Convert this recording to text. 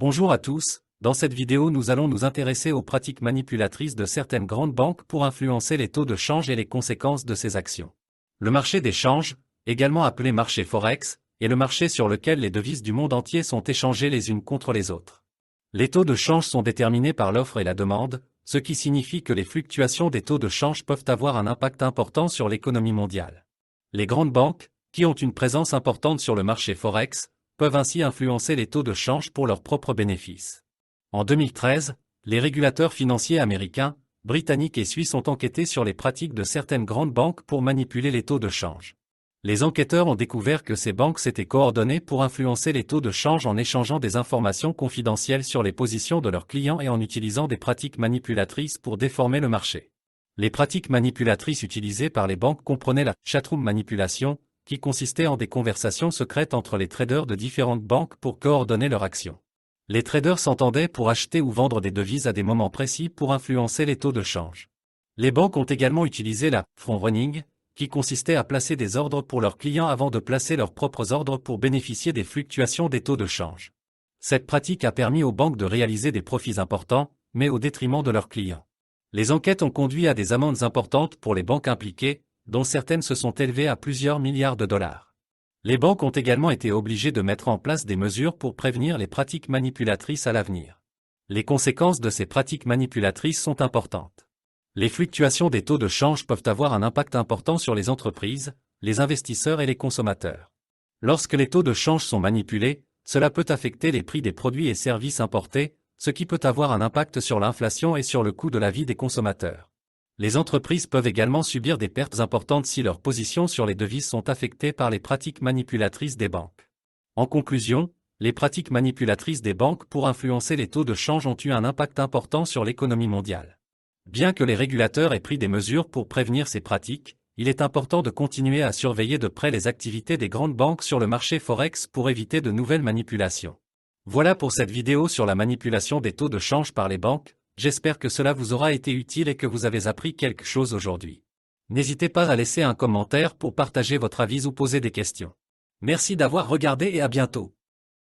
Bonjour à tous, dans cette vidéo nous allons nous intéresser aux pratiques manipulatrices de certaines grandes banques pour influencer les taux de change et les conséquences de ces actions. Le marché des changes, également appelé marché Forex, est le marché sur lequel les devises du monde entier sont échangées les unes contre les autres. Les taux de change sont déterminés par l'offre et la demande, ce qui signifie que les fluctuations des taux de change peuvent avoir un impact important sur l'économie mondiale. Les grandes banques, qui ont une présence importante sur le marché Forex, peuvent ainsi influencer les taux de change pour leurs propres bénéfices. En 2013, les régulateurs financiers américains, britanniques et suisses ont enquêté sur les pratiques de certaines grandes banques pour manipuler les taux de change. Les enquêteurs ont découvert que ces banques s'étaient coordonnées pour influencer les taux de change en échangeant des informations confidentielles sur les positions de leurs clients et en utilisant des pratiques manipulatrices pour déformer le marché. Les pratiques manipulatrices utilisées par les banques comprenaient la chatroom manipulation, qui consistait en des conversations secrètes entre les traders de différentes banques pour coordonner leurs actions. Les traders s'entendaient pour acheter ou vendre des devises à des moments précis pour influencer les taux de change. Les banques ont également utilisé la front running, qui consistait à placer des ordres pour leurs clients avant de placer leurs propres ordres pour bénéficier des fluctuations des taux de change. Cette pratique a permis aux banques de réaliser des profits importants, mais au détriment de leurs clients. Les enquêtes ont conduit à des amendes importantes pour les banques impliquées, dont certaines se sont élevées à plusieurs milliards de dollars. Les banques ont également été obligées de mettre en place des mesures pour prévenir les pratiques manipulatrices à l'avenir. Les conséquences de ces pratiques manipulatrices sont importantes. Les fluctuations des taux de change peuvent avoir un impact important sur les entreprises, les investisseurs et les consommateurs. Lorsque les taux de change sont manipulés, cela peut affecter les prix des produits et services importés, ce qui peut avoir un impact sur l'inflation et sur le coût de la vie des consommateurs. Les entreprises peuvent également subir des pertes importantes si leurs positions sur les devises sont affectées par les pratiques manipulatrices des banques. En conclusion, les pratiques manipulatrices des banques pour influencer les taux de change ont eu un impact important sur l'économie mondiale. Bien que les régulateurs aient pris des mesures pour prévenir ces pratiques, il est important de continuer à surveiller de près les activités des grandes banques sur le marché Forex pour éviter de nouvelles manipulations. Voilà pour cette vidéo sur la manipulation des taux de change par les banques. J'espère que cela vous aura été utile et que vous avez appris quelque chose aujourd'hui. N'hésitez pas à laisser un commentaire pour partager votre avis ou poser des questions. Merci d'avoir regardé et à bientôt.